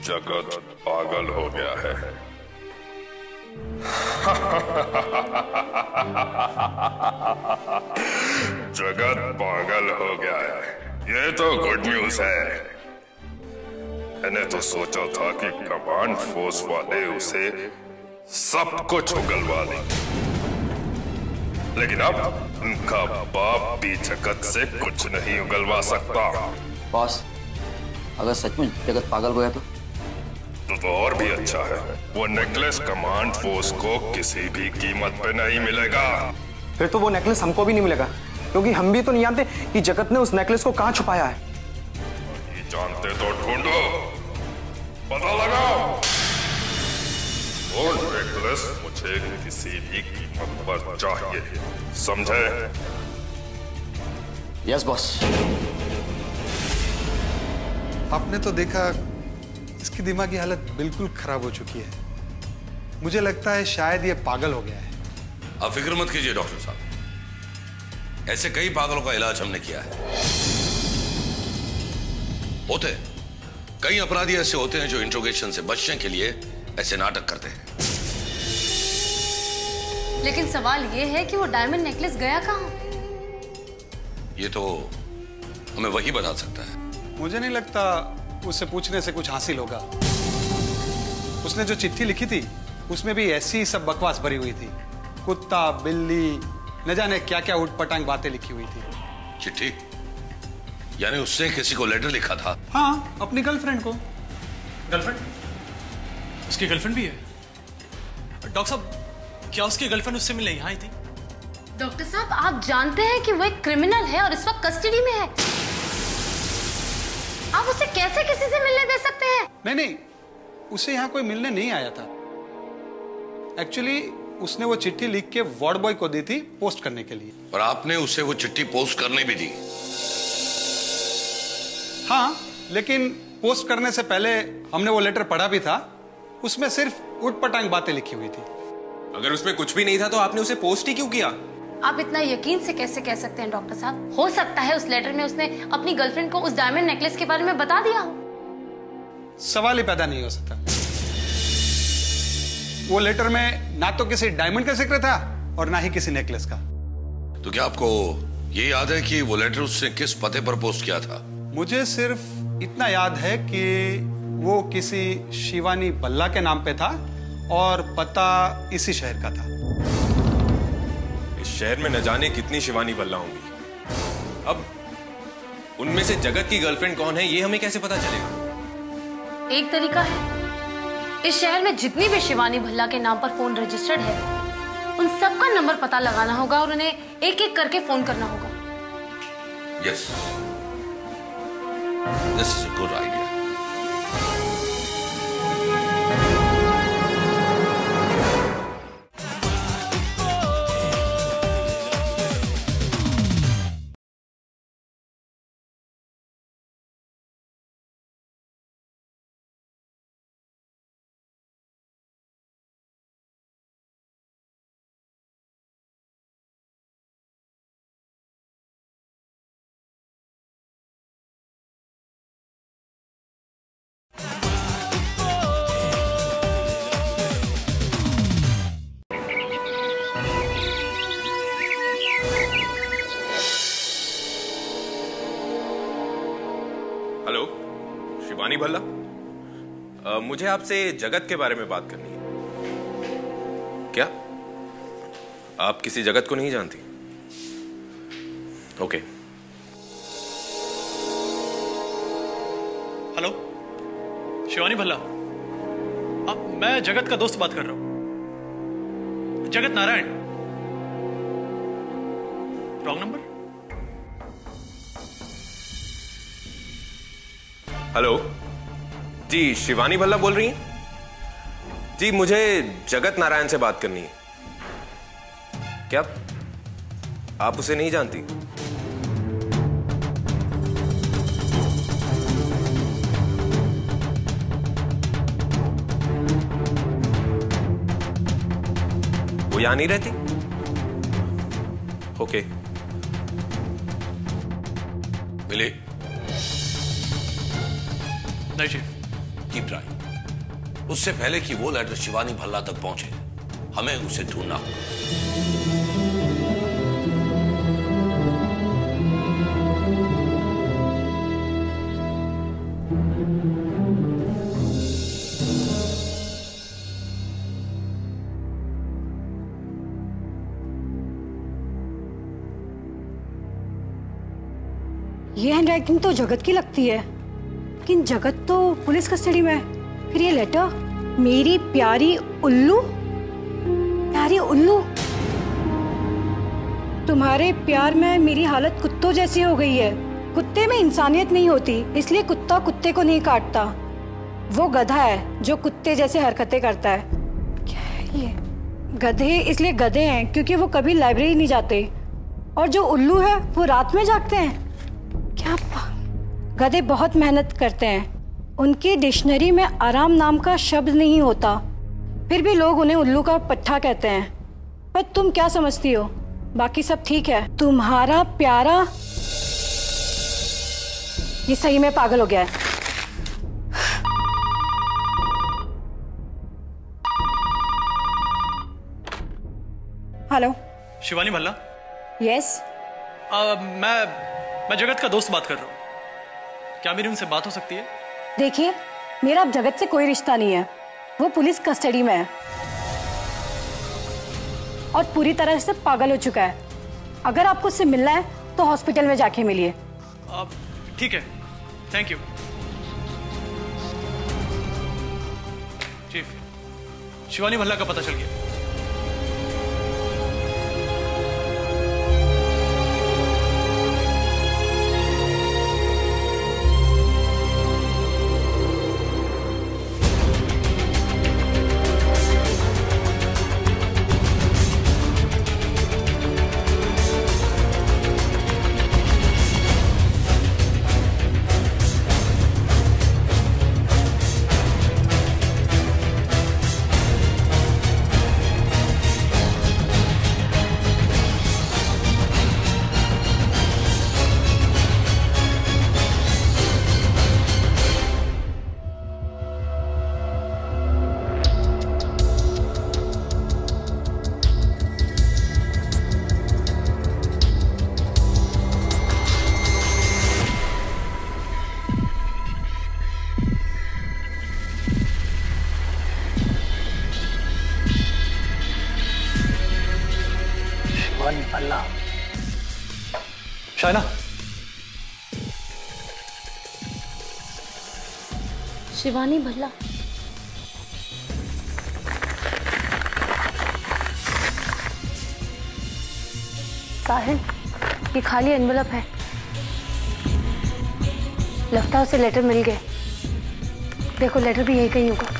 जगत पागल हो गया है। जगत पागल हो गया है, ये तो गुड न्यूज है। मैंने तो सोचा था कि कमांड फोर्स वाले उसे सब कुछ उगलवा देंगे, लेकिन अब उनका बाप भी जगत से कुछ नहीं उगलवा सकता। बॉस, अगर सचमुच जगत पागल हो गया तो और भी अच्छा है। वो नेकलेस कमांड फोर्स को किसी भी कीमत पे नहीं मिलेगा। फिर तो वो नेकलेस हमको भी नहीं मिलेगा, क्योंकि हम भी तो नहीं जानते कि जगत ने उस नेकलेस को कहां छुपाया है। ये जानते तो ढूंढो, पता लगाओ। वो नेकलेस मुझे किसी भी कीमत पर चाहिए, समझे? Yes boss. आपने तो देखा इसकी दिमागी हालत बिल्कुल खराब हो चुकी है। मुझे लगता है शायद ये पागल हो गया है। आप फिक्र मत कीजिए डॉक्टर साहब, ऐसे कई पागलों का इलाज हमने किया है। होते कई अपराधी ऐसे होते हैं जो इंट्रोगेशन से बचने के लिए ऐसे नाटक करते हैं। लेकिन सवाल ये है कि वो डायमंड नेकलेस गया कहां? ये तो हमें वही बता सकता है। मुझे नहीं लगता उससे पूछने से कुछ हासिल होगा। उसने जो चिट्ठी लिखी थी उसमें भी ऐसी सब बकवास भरी हुई थी। कुत्ता, बिल्ली, न जाने क्या क्या उटपटांग बातें लिखी हुई थी। चिट्ठी? यानी उसने किसी को लेटर लिखा था? हाँ, अपनी गर्लफ्रेंड को। गर्लफ्रेंड? उसकी गर्लफ्रेंड भी है? डॉक्टर साहब, क्या उसकी गर्लफ्रेंड उससे मिलने यहाँ आई थी? डॉक्टर साहब, आप जानते हैं कि वो एक क्रिमिनल है और इस वक्त कस्टडी में है। आप उसे कैसे किसी से मिलने दे सकते हैं? नहीं, उसे यहाँ कोई मिलने नहीं आया था। एक्चुअली उसने वो चिट्ठी लिख के वार्ड बॉय को दी थी पोस्ट करने के लिए। और आपने उसे वो चिट्ठी पोस्ट करने भी दी? हाँ, लेकिन पोस्ट करने से पहले हमने वो लेटर पढ़ा भी था। उसमें सिर्फ उटपटांग बातें लिखी हुई थी। अगर उसमें कुछ भी नहीं था तो आपने उसे पोस्ट ही क्यों किया? आप इतना यकीन से कैसे कह सकते हैं डॉक्टर साहब? हो सकता है उस लेटर में उसने अपनी गर्लफ्रेंड को उस डायमंड नेकलेस के बारे में बता दिया हो। सवाल ही पैदा नहीं हो सकता। वो लेटर में ना तो किसी डायमंड का जिक्र था और ना ही किसी नेकलेस का। तो क्या आपको ये याद है कि वो लेटर उसने किस पते पर पोस्ट किया था? मुझे सिर्फ इतना याद है कि वो किसी शिवानी बल्ला के नाम पे था और पता इसी शहर का था। इस शहर में न जाने कितनी शिवानी बल्ला होंगी। अब उनमें से जगत की गर्लफ्रेंड कौन है ये हमें कैसे पता चलेगा? एक तरीका है, इस शहर में जितनी भी शिवानी भल्ला के नाम पर फोन रजिस्टर्ड है उन सबका नंबर पता लगाना होगा और उन्हें एक एक करके फोन करना होगा। Yes, this is a good idea. Hello, Shivani Bhalla, मुझे आपसे जगत के बारे में बात करनी है। क्या आप किसी जगत को नहीं जानती? ओके। हेलो, शिवानी भल्ला। मैं जगत का दोस्त बात कर रहा हूं, Jagat Narayan. Wrong number? Hello ji, Shivani Bhalla बोल रही हैं? जी, मुझे जगत नारायण से बात करनी है। क्या आप उसे नहीं जानती? वो यहां नहीं रहती? ओके। मिली? नहीं चीफ। Keep trying. उससे पहले कि वो लेटर शिवानी भल्ला तक पहुंचे हमें उसे ढूंढना होगा। ये हैंडराइटिंग तो जगत की लगती है, लेकिन जगत तो पुलिस कस्टडी में है। फिर ये लेटर, मेरी प्यारी उल्लू, प्यारी उल्लू, तुम्हारे प्यार में मेरी हालत कुत्तों जैसी हो गई है। कुत्ते में इंसानियत नहीं होती, इसलिए कुत्ता कुत्ते को नहीं काटता। वो गधा है जो कुत्ते जैसे हरकतें करता है। क्या है ये? गधे इसलिए गधे हैं क्योंकि वो कभी लाइब्रेरी नहीं जाते, और जो उल्लू है वो रात में जागते हैं। क्या गधे बहुत मेहनत करते हैं, उनकी डिक्शनरी में आराम नाम का शब्द नहीं होता, फिर भी लोग उन्हें उल्लू का पट्टा कहते हैं। पर तुम क्या समझती हो? बाकी सब ठीक है? तुम्हारा प्यारा ये सही में पागल हो गया है। हेलो, शिवानी भल्ला। यस। मैं जगत का दोस्त बात कर रहा हूँ, क्या मेरी उनसे बात हो सकती है? देखिए, मेरा अब जगत से कोई रिश्ता नहीं है, वो पुलिस कस्टडी में है और पूरी तरह से पागल हो चुका है। अगर आपको उससे मिलना है तो हॉस्पिटल में जाके मिलिए। ठीक है, thank you. Chief, Shivani Bhalla का पता चल गया। शायना, शिवानी भल्ला। साहिल, ये खाली एनवेलप है, लगता है उसे लेटर मिल गए। देखो, लेटर भी यही कहीं होगा।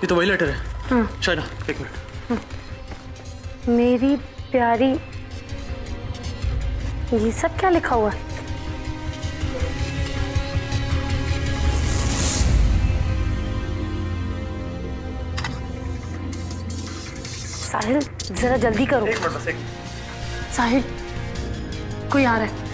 ये तो वही लेटर है। हाँ। शायना, एक मिनट। मेरी प्यारी, ये सब क्या लिखा हुआ है? साहिल, जरा जल्दी करो। एक मिनट बस, एक। साहिल, कोई आ रहा है।